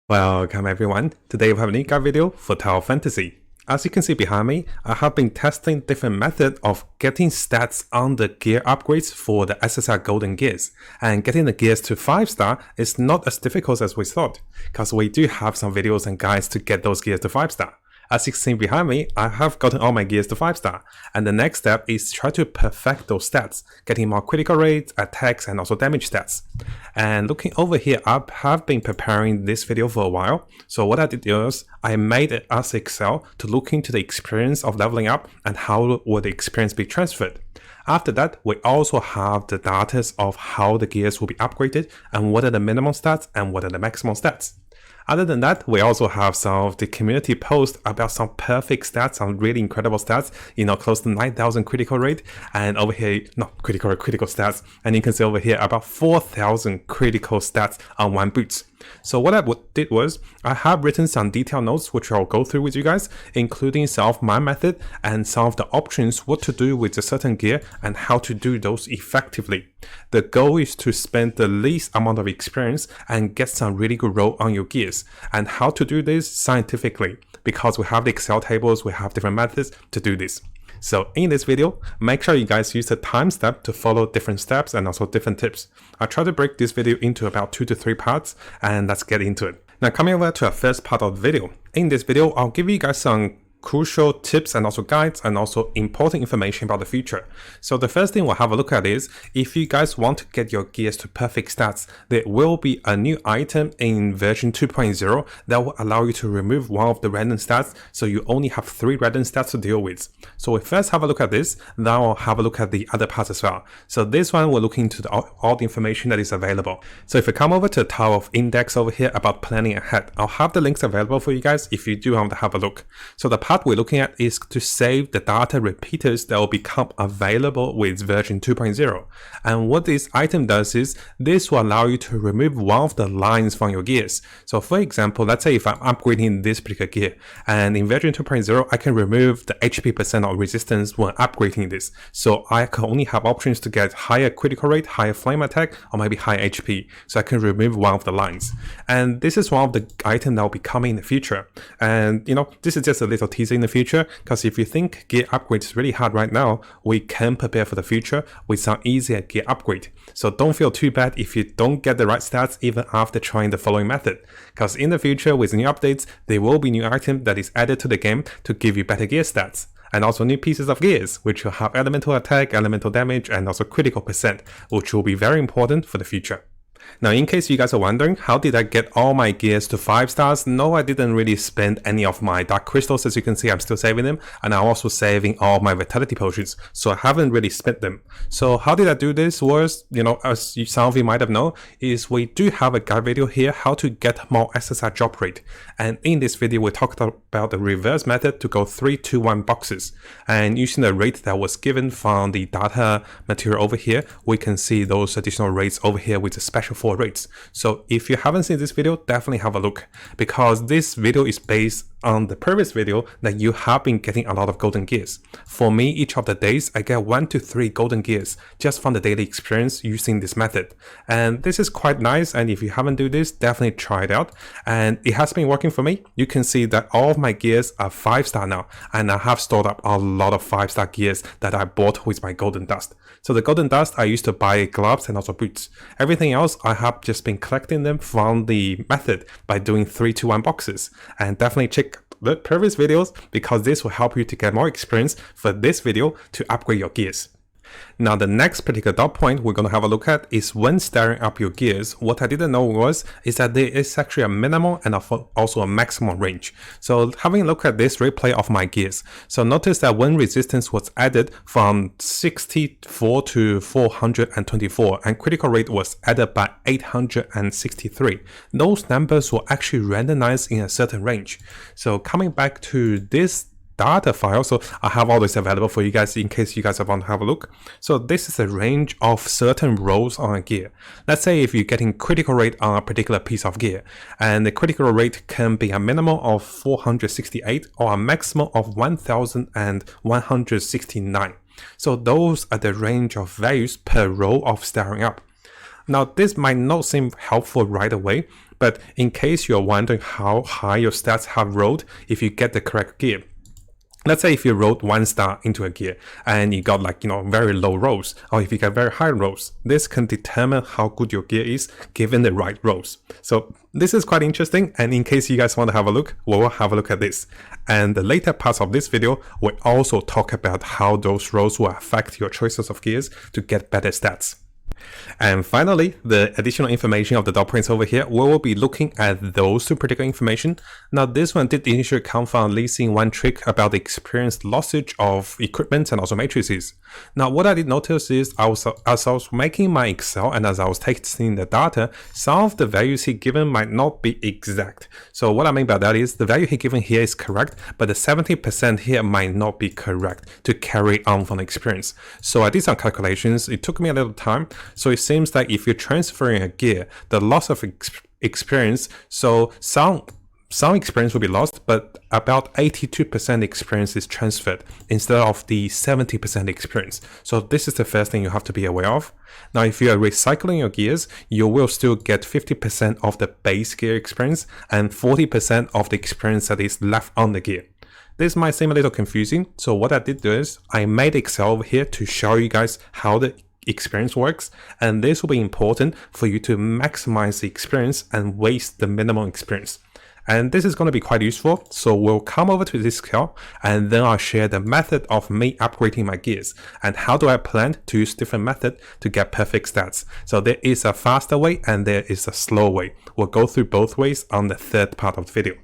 Welcome everyone, today we have a new guide video for Tower Fantasy. As you can see behind me, I have been testing different methods of getting stats on the gear upgrades for the SSR Golden Gears, and getting the gears to 5-star is not as difficult as we thought, because we do have some videos and guides to get those gears to 5-star. As you can see behind me, I have gotten all my gears to 5-star, and the next step is try to perfect those stats, getting more critical rates, attacks, and also damage stats. And looking over here, I have been preparing this video for a while, so what I did was I made it as Excel to look into the experience of leveling up and how will the experience be transferred. After that, we also have the data of how the gears will be upgraded and what are the minimum stats and what are the maximum stats. Other than that, we also have some of the community posts about some perfect stats, some really incredible stats, close to 9,000 critical rate, and over here, not critical stats, and you can see over here about 4,000 critical stats on one boots. So what I did was, I have written some detailed notes which I'll go through with you guys, including some of my method and some of the options what to do with a certain gear and how to do those effectively. The goal is to spend the least amount of experience and get some really good roll on your gears, and how to do this scientifically, because we have the Excel tables, we have different methods to do this. So in this video, make sure you guys use the time step to follow different steps and also different tips. I'll try to break this video into about 2 to 3 parts, and let's get into it. Now coming over to our first part of the video. In this video, I'll give you guys some crucial tips and also guides and also important information about the future. So the first thing we'll have a look at is, if you guys want to get your gears to perfect stats, there will be a new item in version 2.0 that will allow you to remove one of the random stats, so you only have 3 random stats to deal with. So we first have a look at this, then I'll have a look at the other parts as well. So this one, we're looking into all the information that is available. So if you come over to the Tower of Index over here about planning ahead, I'll have the links available for you guys if you do want to have a look. So the part we're looking at is to save the data repeaters that will become available with version 2.0. And what this item does is, this will allow you to remove one of the lines from your gears. So for example, let's say if I'm upgrading this particular gear, and in version 2.0, I can remove the HP percent of resistance when upgrading this. So I can only have options to get higher critical rate, higher flame attack, or maybe higher HP. So I can remove one of the lines. And this is one of the items that will be coming in the future. And this is just a little teaser in the future, because if you think gear upgrade is really hard right now, we can prepare for the future with some easier gear upgrade. So don't feel too bad if you don't get the right stats even after trying the following method, because in the future with new updates, there will be new item that is added to the game to give you better gear stats, and also new pieces of gears which will have elemental attack, elemental damage, and also critical percent, which will be very important for the future. Now, in case you guys are wondering, how did I get all my gears to 5 stars? No, I didn't really spend any of my dark crystals. As you can see, I'm still saving them, and I'm also saving all my vitality potions, so I haven't really spent them. So how did I do this? Was, as some of you might have known, is we do have a guide video here how to get more SSR drop rate. And in this video, we talked about the reverse method to go 3, 2, 1 boxes. And using the rate that was given from the data material over here, we can see those additional rates over here with the special 4 rates. So if you haven't seen this video, definitely have a look, because this video is based on the previous video that you have been getting a lot of golden gears. For me, each of the days, I get 1 to 3 golden gears just from the daily experience using this method. And this is quite nice, and if you haven't do this, definitely try it out. And it has been working for me. You can see that all of my gears are 5-star now, and I have stored up a lot of 5-star gears that I bought with my golden dust. So the golden dust, I used to buy gloves and also boots. Everything else, I have just been collecting them from the method by doing 3 to 1 boxes. And definitely check the previous videos, because this will help you to get more experience for this video to upgrade your gears. Now the next particular dot point we're going to have a look at is when staring up your gears. What I didn't know is that there is actually a minimum and also a maximum range. So having a look at this replay of my gears, so notice that when resistance was added from 64 to 424 and critical rate was added by 863, those numbers were actually randomized in a certain range. So coming back to this data file, so I have all this available for you guys in case you guys want to have a look. So this is a range of certain rolls on a gear. Let's say if you're getting critical rate on a particular piece of gear, and the critical rate can be a minimum of 468 or a maximum of 1169. So those are the range of values per roll of staring up. Now this might not seem helpful right away, But in case you're wondering how high your stats have rolled if you get the correct gear, let's say if you rolled 1 star into a gear and you got like, very low rolls, or if you get very high rolls, this can determine how good your gear is given the right rolls. So this is quite interesting, and in case you guys want to have a look, we'll have a look at this. And the later parts of this video will also talk about how those rolls will affect your choices of gears to get better stats. And finally, the additional information of the dot points over here, we will be looking at those two particular information. Now, this one did initially come from leasing one trick about the experienced lossage of equipment and also matrices. Now, what I did notice is as I was making my Excel and as I was testing the data, some of the values he given might not be exact. So what I mean by that is the value he given here is correct, but the 70% here might not be correct to carry on from the experience. So I did some calculations. It took me a little time. So it seems that if you're transferring a gear, the loss of experience, so some experience will be lost, but about 82% experience is transferred instead of the 70% experience. So this is the first thing you have to be aware of. Now, if you are recycling your gears, you will still get 50% of the base gear experience and 40% of the experience that is left on the gear. This might seem a little confusing. So what I did do is I made Excel over here to show you guys how the experience works, and this will be important for you to maximize the experience and waste the minimum experience. And this is going to be quite useful, so we'll come over to this Excel and then I'll share the method of me upgrading my gears and how do I plan to use different method to get perfect stats. So there is a faster way and there is a slow way. We'll go through both ways on the third part of the video.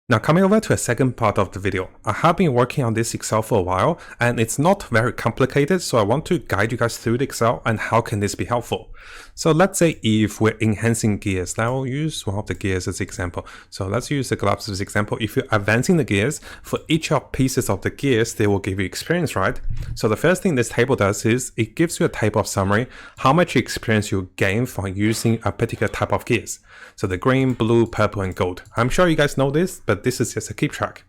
Now, coming over to a second part of the video, I have been working on this Excel for a while and it's not very complicated, so I want to guide you guys through the Excel and how can this be helpful. So let's say if we're enhancing gears, now I'll use one of the gears as example. So let's use the gloves as example. If you're advancing the gears, for each of pieces of the gears, they will give you experience, right? So the first thing this table does is it gives you a table of summary, how much experience you gain from using a particular type of gears. So the green, blue, purple, and gold. I'm sure you guys know this, but this is just a keep track.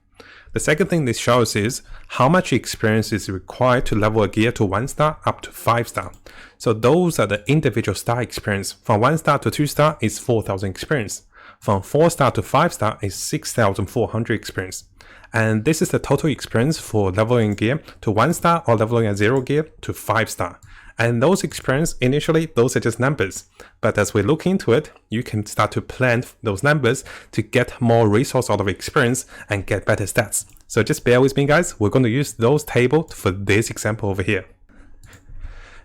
The second thing this shows is how much experience is required to level a gear to 1 star up to 5 star. So those are the individual star experience. From 1 star to 2 star is 4,000 experience. From 4 star to 5 star is 6,400 experience. And this is the total experience for leveling gear to 1 star or leveling a 0 gear to 5 star. And those experience, initially, those are just numbers. But as we look into it, you can start to plan those numbers to get more resource out of experience and get better stats. So just bear with me, guys. We're going to use those tables for this example over here.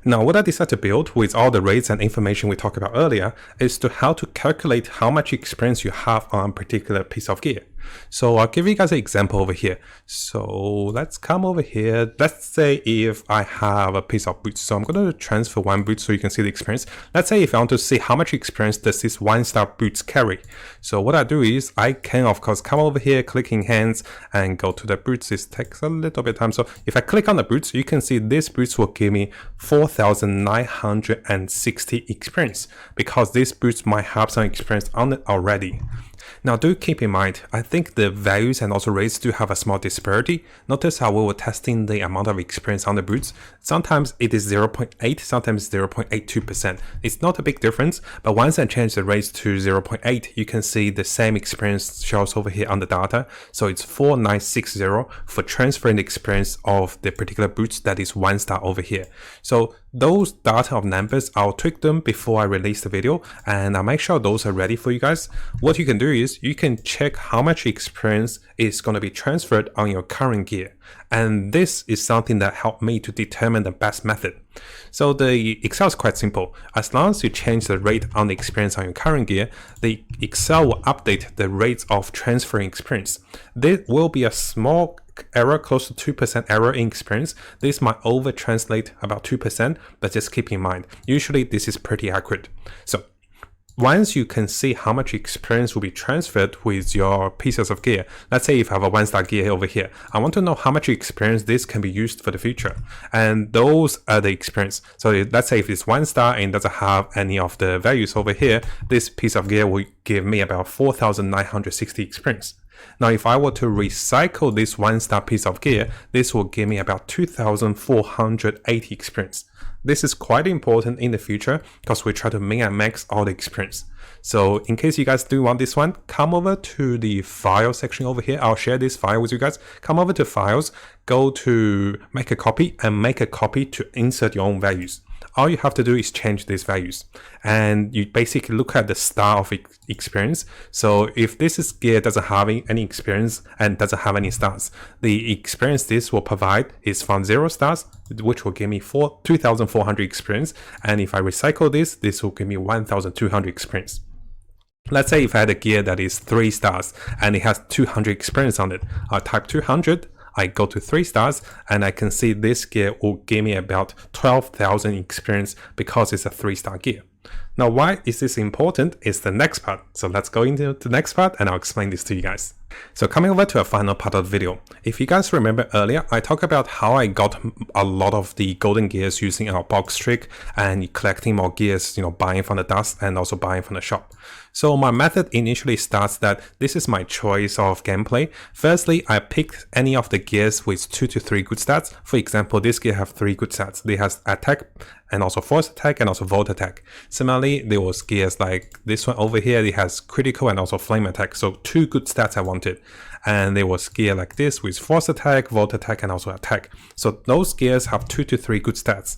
Now, what I decided to build with all the rates and information we talked about earlier is to how to calculate how much experience you have on a particular piece of gear. So I'll give you guys an example over here. So let's come over here. Let's say if I have a piece of boots. So I'm going to transfer one boot so you can see the experience. Let's say if I want to see how much experience does this 1 star boots carry. So what I do is I can, of course, come over here, click enhance and go to the boots. This takes a little bit of time. So if I click on the boots, you can see this boots will give me 4,960 experience because this boots might have some experience on it already. Now, do keep in mind, I think the values and also rates do have a small disparity. Notice how we were testing the amount of experience on the boots. Sometimes it is 0.8, sometimes 0.82%. It's not a big difference, but once I change the rates to 0.8, you can see the same experience shows over here on the data. So it's 4960 for transferring the experience of the particular boots that is 1 star over here. So those data of numbers, I'll tweak them before I release the video and I'll make sure those are ready for you guys. What you can do is you can check how much experience is going to be transferred on your current gear. And this is something that helped me to determine the best method. So the Excel is quite simple. As long as you change the rate on the experience on your current gear, the Excel will update the rates of transferring experience. There will be a small error, close to 2% error in experience. This might over translate about 2%, but just keep in mind, usually this is pretty accurate. So once you can see how much experience will be transferred with your pieces of gear, let's say if I have a 1 star gear over here, I want to know how much experience this can be used for the future. And those are the experience. So let's say if it's 1 star and doesn't have any of the values over here, this piece of gear will give me about 4,960 experience. Now, if I were to recycle this 1-star piece of gear, this will give me about 2,480 experience. This is quite important in the future because we try to min and max all the experience. So in case you guys do want this one, come over to the file section over here. I'll share this file with you guys. Come over to files, go to make a copy, and make a copy to insert your own values. All you have to do is change these values, and you basically look at the star of experience. So if this gear doesn't have any experience and doesn't have any stars, the experience this will provide is from 0 stars, which will give me 2,400 experience. And if I recycle this will give me 1,200 experience. Let's say if I had a gear that is 3 stars and it has 200 experience on it, I'll type 200, I go to 3 stars, and I can see this gear will give me about 12,000 experience because it's a 3-star gear. Now, why is this important is the next part. So let's go into the next part and I'll explain this to you guys. So coming over to a final part of the video. If you guys remember earlier, I talked about how I got a lot of the golden gears using our box trick and collecting more gears, buying from the dust and also buying from the shop. So my method initially starts that this is my choice of gameplay. Firstly, I picked any of the gears with 2 to 3 good stats. For example, this gear have 3 good stats. They has attack and also force attack and also volt attack. Similarly, there was gears like this one over here. It has critical and also flame attack. So 2 good stats I wanted. And there was gear like this with force attack, volt attack, and also attack. So those gears have 2 to 3 good stats.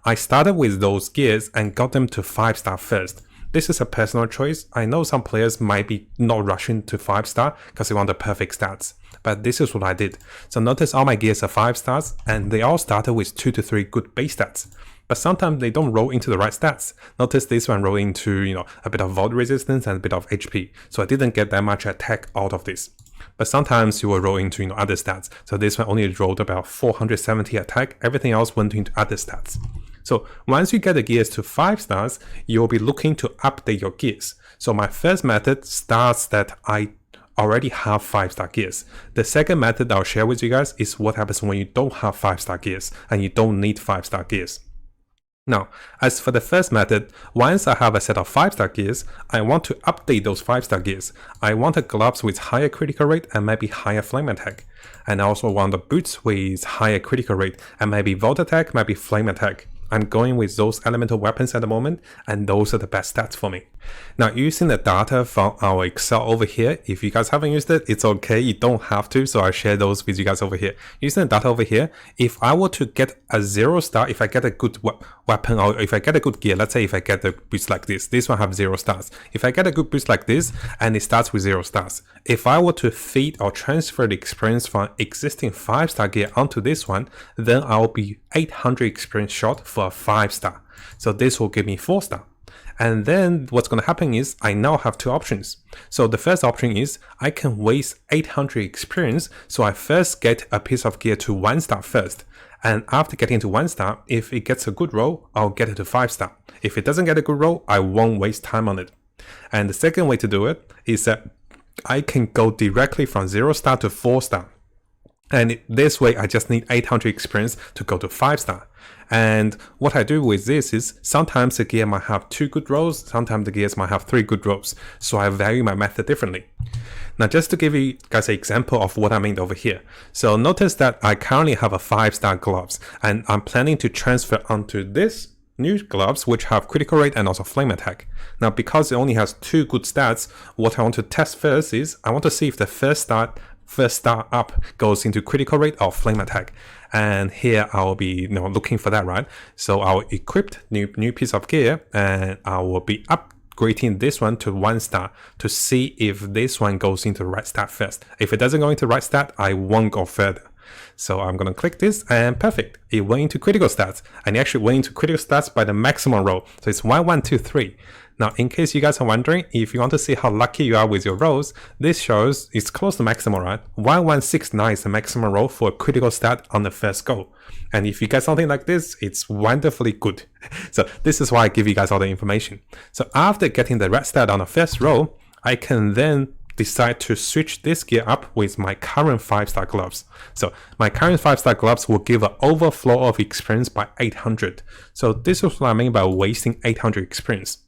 I started with those gears and got them to 5-star first. This is a personal choice. I know some players might be not rushing to 5-star because they want the perfect stats, but this is what I did. So notice all my gears are 5 stars and they all started with 2 to 3 good base stats. But sometimes they don't roll into the right stats. Notice this one roll into, a bit of volt resistance and a bit of HP. So I didn't get that much attack out of this. But sometimes you will roll into, other stats. So this one only rolled about 470 attack. Everything else went into other stats. So once you get the gears to 5 stars, you'll be looking to update your gears. So my first method starts that I already have 5-star gears. The second method I'll share with you guys is what happens when you don't have 5-star gears and you don't need 5-star gears. Now, as for the first method, once I have a set of 5-star gears, I want to update those 5-star gears. I want a gloves with higher critical rate and maybe higher flame attack. And I also want the boots with higher critical rate and maybe volt attack, maybe flame attack. I'm going with those elemental weapons at the moment, and those are the best stats for me. Now, using the data from our Excel over here, if you guys haven't used it, it's okay, you don't have to, so I'll share those with you guys over here. Using the data over here, if I were to get a 0-star, if I get a good weapon, or if I get a good gear, let's say if I get a boost like this one have 0 stars. If I get a good boost like this, and it starts with 0 stars, if I were to feed or transfer the experience from existing 5-star gear onto this one, then I'll be 800 experience short for a 5-star. So this will give me 4-star. And then what's going to happen is I now have 2 options. So the first option is I can waste 800 experience. So I first get a piece of gear to 1-star first. And after getting to 1-star, if it gets a good roll, I'll get it to 5-star. If it doesn't get a good roll, I won't waste time on it. And the second way to do it is that I can go directly from 0-star to 4-star. And this way, I just need 800 experience to go to 5-star. And what I do with this is sometimes the gear might have 2 good rolls, sometimes the gears might have 3 good rolls. So I value my method differently. Now, just to give you guys an example of what I mean over here. So notice that I currently have a 5-star gloves, and I'm planning to transfer onto this new gloves, which have critical rate and also flame attack. Now, because it only has 2 good stats, what I want to test first is I want to see if the first star up goes into critical rate or flame attack. And here I'll be looking for that, right? So I'll equip new piece of gear and I will be upgrading this one to 1-star to see if this one goes into the right stat first. If it doesn't go into the right stat, I won't go further. So I'm going to click this and perfect. It went into critical stats, and it actually went into critical stats by the maximum roll. So it's 1, 1, 2, 3. Now, in case you guys are wondering, if you want to see how lucky you are with your rolls, this shows it's close to maximum, right? 1169 is the maximum roll for a critical stat on the first go. And if you get something like this, it's wonderfully good. So this is why I give you guys all the information. So after getting the red stat on the first roll, I can then decide to switch this gear up with my current 5-star gloves. So my current 5-star gloves will give an overflow of experience by 800. So this is what I mean by wasting 800 experience.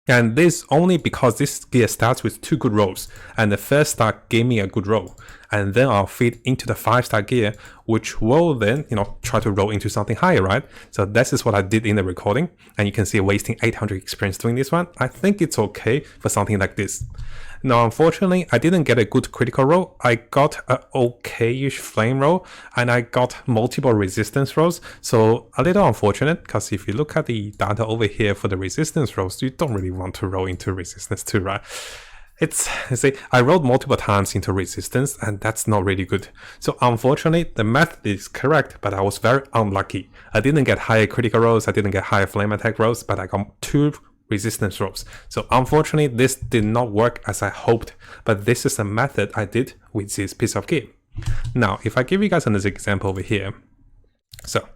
And this only because this gear starts with 2 good rolls, and the first star gave me a good roll, and then I'll feed into the 5-star gear, which will then, try to roll into something higher, right? So this is what I did in the recording, and you can see wasting 800 experience doing this one. I think it's okay for something like this. Now, unfortunately, I didn't get a good critical roll. I got an okay-ish flame roll, and I got multiple resistance rolls. So a little unfortunate, because if you look at the data over here for the resistance rolls, you don't really want to roll into resistance too, right? I rolled multiple times into resistance, and that's not really good. So unfortunately, the method is correct, but I was very unlucky. I didn't get higher critical rolls, I didn't get higher flame attack rolls, but I got 2 resistance rolls. So unfortunately, this did not work as I hoped, but this is the method I did with this piece of gear. Now, if I give you guys another example over here. So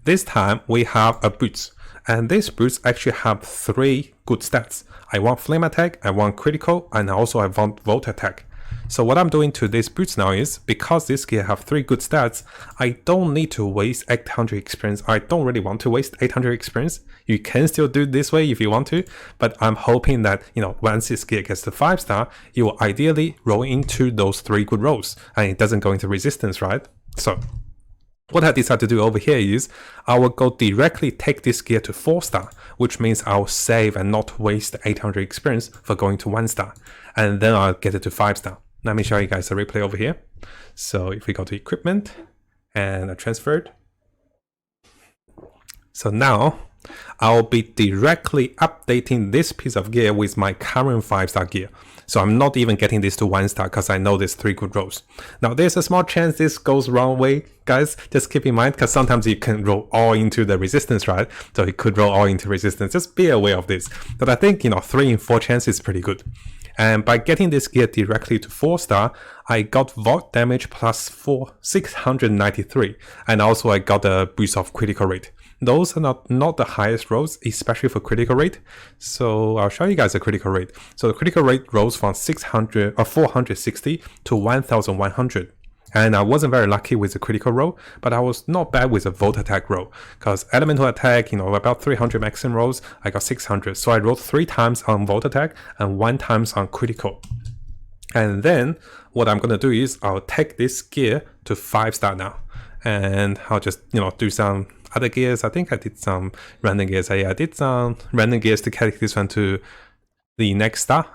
this time we have a boots, and these boots actually have 3 good stats. I want flame attack, I want critical, and also I want volt attack. So what I'm doing to these boots now is, because this gear have 3 good stats, I don't need to waste 800 experience. I don't really want to waste 800 experience. You can still do it this way if you want to, but I'm hoping that, once this gear gets to 5-star, it will ideally roll into those 3 good rolls, and it doesn't go into resistance, right? So what I decided to do over here is, I will go directly take this gear to 4-star, which means I'll save and not waste 800 experience for going to 1-star, and then I'll get it to 5-star. Let me show you guys a replay over here. So if we go to equipment and I transferred. So now I'll be directly updating this piece of gear with my current 5-star gear. So I'm not even getting this to 1-star because I know there's 3 good rolls. Now there's a small chance this goes wrong way, guys. Just keep in mind, because sometimes you can roll all into the resistance, right? So it could roll all into resistance. Just be aware of this. But I think, 3 in 4 chance is pretty good. And by getting this gear directly to 4-star, I got volt damage plus 693, and also I got a boost of critical rate. Those are not the highest rolls, especially for critical rate. So I'll show you guys the critical rate. So the critical rate rolls from 460 to 1100. And I wasn't very lucky with the critical roll, but I was not bad with the volt attack roll, because elemental attack, about 300 maximum rolls, I got 600. So I rolled 3 times on volt attack and 1 times on critical. And then what I'm going to do is I'll take this gear to 5-star now, and I'll just, do some other gears. I think I did some random gears. I did some random gears to carry this one to the next star.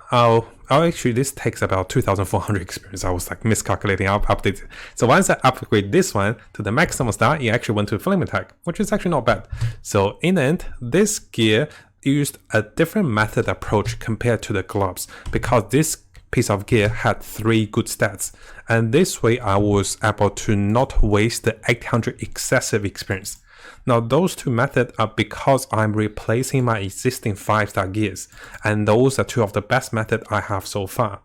Actually, this takes about 2400 experience. I was like miscalculating. I'll update it. So once I upgrade this one to the maximum star, it actually went to flame attack, which is actually not bad. So in the end, this gear used a different method approach compared to the gloves, because this piece of gear had 3 good stats, and this way I was able to not waste the 800 excessive experience. Now those 2 methods are because I'm replacing my existing 5-star gears, and those are 2 of the best methods I have so far.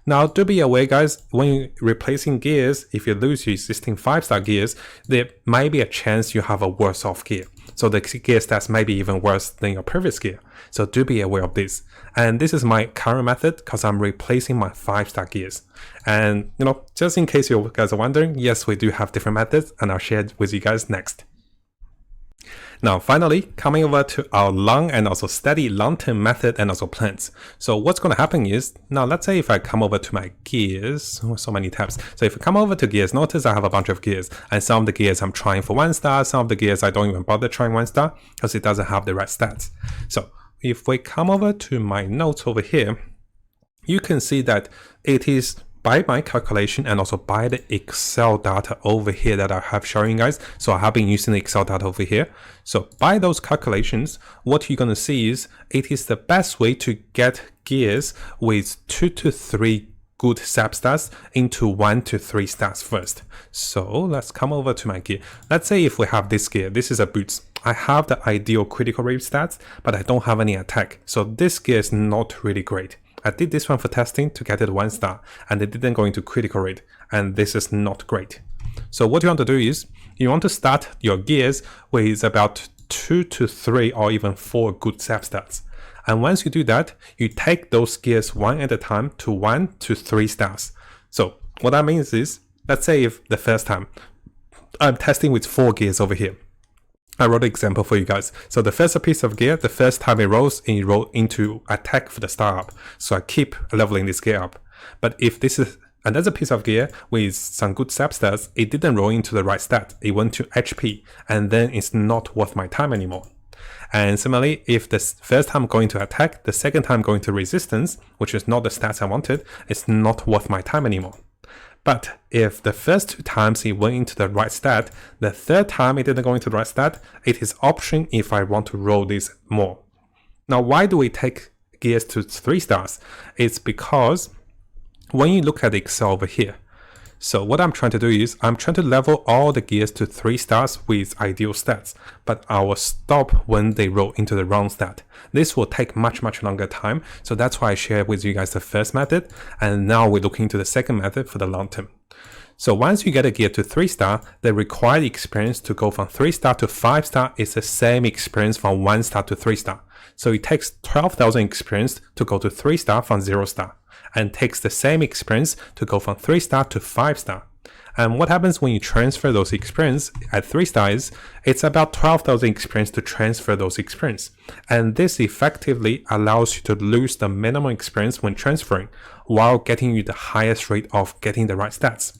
Now do be aware, guys, when you're replacing gears, if you lose your existing 5-star gears, there might be a chance you have a worse off gear. So the gear stats may be even worse than your previous gear. So do be aware of this. And this is my current method because I'm replacing my 5-star gears. And just in case you guys are wondering, yes, we do have different methods, and I'll share it with you guys next. Now, finally, coming over to our long and also steady long-term method and also plans. So what's going to happen is, now let's say if I come over to my gears, so many tabs. So if I come over to gears, notice I have a bunch of gears, and some of the gears I'm trying for 1-star, some of the gears I don't even bother trying 1-star because it doesn't have the right stats. So if we come over to my notes over here, you can see that it is by my calculation and also by the Excel data over here that I have shown you guys. So I have been using the Excel data over here. So by those calculations, what you're going to see is it is the best way to get gears with 2 to 3 good sap stats into 1 to 3 stars first. So let's come over to my gear. Let's say if we have this gear, this is a boots. I have the ideal critical rate stats, but I don't have any attack. So this gear is not really great. I did this one for testing to get it 1-star, and it didn't go into critical rate, and this is not great. So what you want to do is, you want to start your gears with about 2 to 3 or even 4 good sap stats. And once you do that, you take those gears one at a time to 1 to 3 stars. So what that means is, let's say if the first time I'm testing with 4 gears over here, I wrote an example for you guys. So the first piece of gear, the first time it rolls into attack for the startup. So I keep leveling this gear up. But if this is another piece of gear with some good sap stats, it didn't roll into the right stat. It went to HP, and then it's not worth my time anymore. And similarly, if the first time going to attack, the second time going to resistance, which is not the stats I wanted, it's not worth my time anymore. But if the first 2 times it went into the right stat, the third time it didn't go into the right stat, it is option if I want to roll this more. Now, why do we take gears to 3 stars? It's because when you look at the Excel over here, so what I'm trying to do is I'm trying to level all the gears to 3 stars with ideal stats, but I will stop when they roll into the wrong stat. This will take much longer time, so that's why I shared with you guys the first method, and now we're looking to the second method for the long term. So once you get a gear to 3 star, the required experience to go from 3 star to 5 star is the same experience from 1 star to 3 star. So it takes 12,000 experience to go to 3 star from 0 star, and takes the same experience to go from 3 star to 5 star. And what happens when you transfer those experience at 3 stars, it's about 12,000 experience to transfer those experience. And this effectively allows you to lose the minimum experience when transferring, while getting you the highest rate of getting the right stats.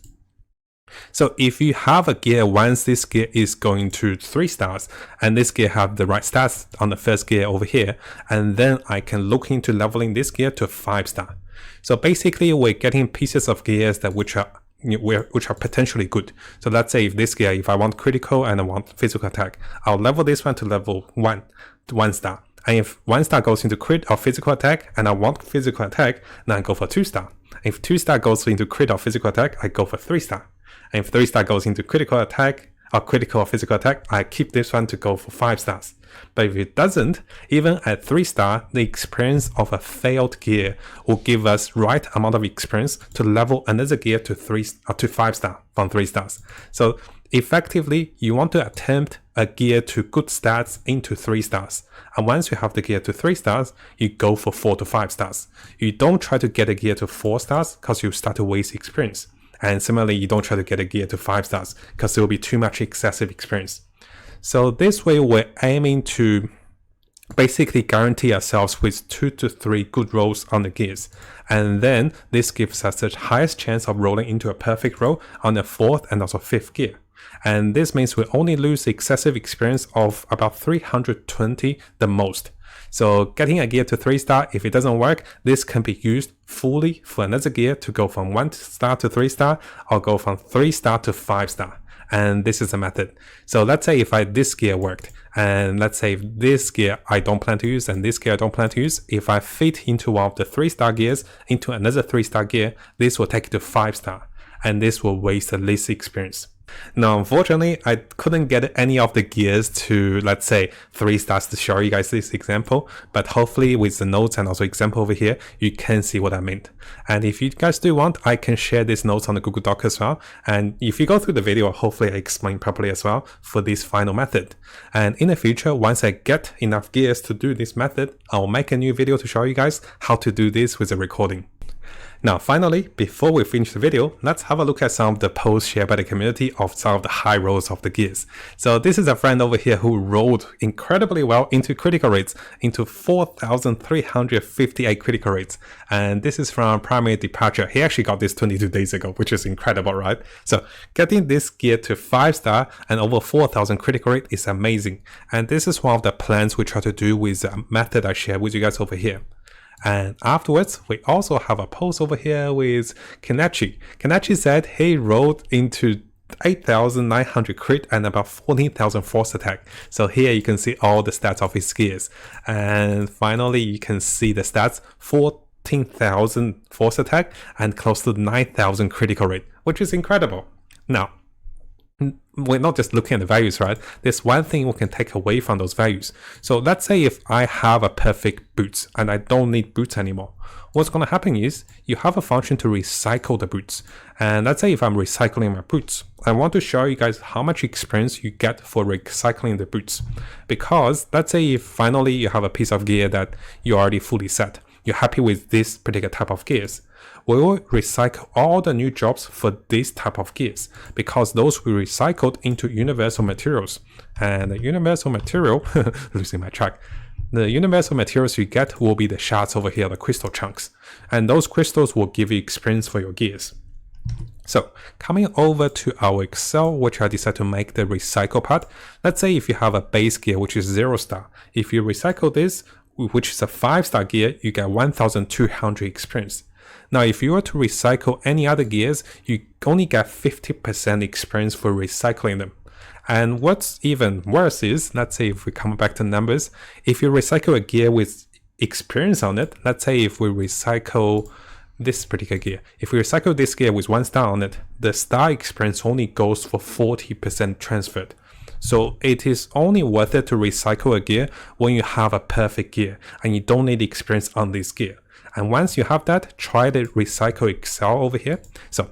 So if you have a gear, once this gear is going to 3 stars, and this gear have the right stats on the first gear over here, and then I can look into leveling this gear to 5 star. So basically we're getting pieces of gears that which are potentially good. So let's say if this gear, if I want critical and I want physical attack, I'll level this one to level 1 to 1 star. And if 1 star goes into crit or physical attack and I want physical attack, then I go for 2 star. If 2 star goes into crit or physical attack, I go for 3 star. And if 3 star goes into critical attack or critical or physical attack, I keep this one to go for 5 stars. But if it doesn't, even at 3 star, the experience of a failed gear will give us right amount of experience to level another gear to 5 star from 3 stars. So effectively, you want to attempt a gear to good stats into 3 stars. And once you have the gear to 3 stars, you go for 4 to 5 stars. You don't try to get a gear to 4 stars because you start to waste experience. And similarly, you don't try to get a gear to 5 stars because there will be too much excessive experience. So this way, we're aiming to basically guarantee ourselves with 2 to 3 good rolls on the gears. And then this gives us the highest chance of rolling into a perfect roll on the 4th and also 5th gear. And this means we only lose excessive experience of about 320 the most. So getting a gear to 3 star, if it doesn't work, this can be used fully for another gear to go from 1 star to 3 star or go from 3 star to 5 star. And this is a method. So let's say if this gear worked, and let's say if this gear I don't plan to use and this gear I don't plan to use, if I fit into one of the 3 star gears into another 3 star gear, this will take it to 5 star. And this will waste the least experience. Now, unfortunately, I couldn't get any of the gears to, let's say, 3 stars to show you guys this example, but hopefully with the notes and also example over here, you can see what I meant. And if you guys do want, I can share these notes on the Google Doc as well. And if you go through the video, hopefully I explain properly as well for this final method. And in the future, once I get enough gears to do this method, I'll make a new video to show you guys how to do this with a recording. Now, finally, before we finish the video, let's have a look at some of the posts shared by the community of some of the high rolls of the gears. So this is a friend over here who rolled incredibly well into critical rates, into 4,358 critical rates. And this is from Primary Departure. He actually got this 22 days ago, which is incredible, right? So getting this gear to 5 star and over 4,000 critical rate is amazing. And this is one of the plans we try to do with the method I shared with you guys over here. And afterwards, we also have a post over here with Kenachi. Kenachi said he rolled into 8,900 crit and about 14,000 force attack. So here you can see all the stats of his gears. And finally, you can see the stats 14,000 force attack and close to 9,000 critical rate, which is incredible. Now, we're not just looking at the values, right? There's one thing we can take away from those values. So let's say if I have a perfect boots and I don't need boots anymore, what's going to happen is you have a function to recycle the boots. And let's say if I'm recycling my boots, I want to show you guys how much experience you get for recycling the boots. Because let's say if finally you have a piece of gear that you're already fully set, you're happy with this particular type of gears. we will recycle all the new jobs for this type of gears because those we recycled into universal materials. And the universal material, losing my track. The universal materials you get will be the shards over here, the crystal chunks. And those crystals will give you experience for your gears. So coming over to our Excel, which I decided to make the recycle part. Let's say if you have a base gear, which is 0 star. If you recycle this, which is a 5-star gear, you get 1200 experience. Now, if you were to recycle any other gears, you only get 50% experience for recycling them. And what's even worse is, let's say if we come back to numbers, if you recycle a gear with experience on it, let's say if we recycle this particular gear, if we recycle this gear with 1 star on it, the star experience only goes for 40% transferred. So it is only worth it to recycle a gear when you have a perfect gear and you don't need experience on this gear. And once you have that, try the recycle Excel over here. So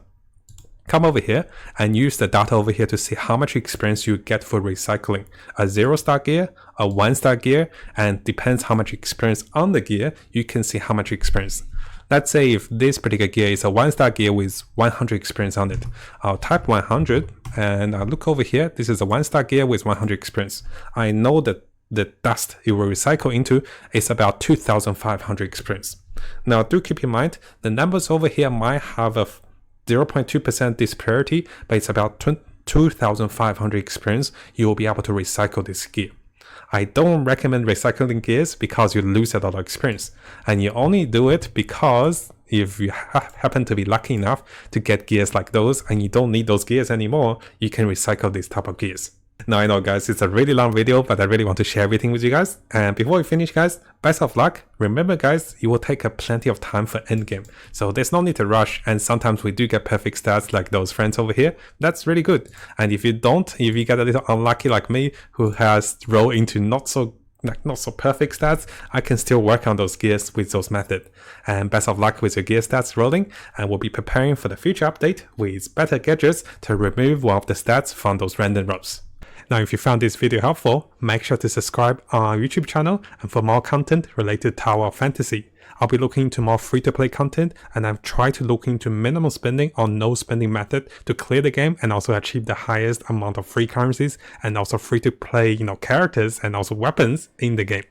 come over here and use the data over here to see how much experience you get for recycling a 0-star gear, a 1-star gear, and depends how much experience on the gear, you can see how much experience. Let's say if this particular gear is a 1-star gear with 100 experience on it, I'll type 100 and I'll look over here. This is a 1-star gear with 100 experience. I know that the dust it will recycle into is about 2500 experience. Now do keep in mind, the numbers over here might have a 0.2% disparity, but it's about 2500 experience you will be able to recycle this gear. I don't recommend recycling gears because you lose a lot of experience, and you only do it because if you happen to be lucky enough to get gears like those and you don't need those gears anymore, you can recycle this type of gears. Now I know guys, it's a really long video, but I really want to share everything with you guys. And before we finish guys, best of luck. Remember guys, it will take plenty of time for endgame. So there's no need to rush, and sometimes we do get perfect stats like those friends over here. That's really good. And if you don't, if you get a little unlucky like me, who has rolled into not so perfect stats, I can still work on those gears with those methods. And best of luck with your gear stats rolling, and we'll be preparing for the future update with better gadgets to remove one of the stats from those random rolls. Now, if you found this video helpful, make sure to subscribe on our YouTube channel and for more content related to Tower Fantasy. I'll be looking into more free-to-play content, and I've tried to look into minimum spending or no spending method to clear the game and also achieve the highest amount of free currencies and also free-to-play, characters and also weapons in the game.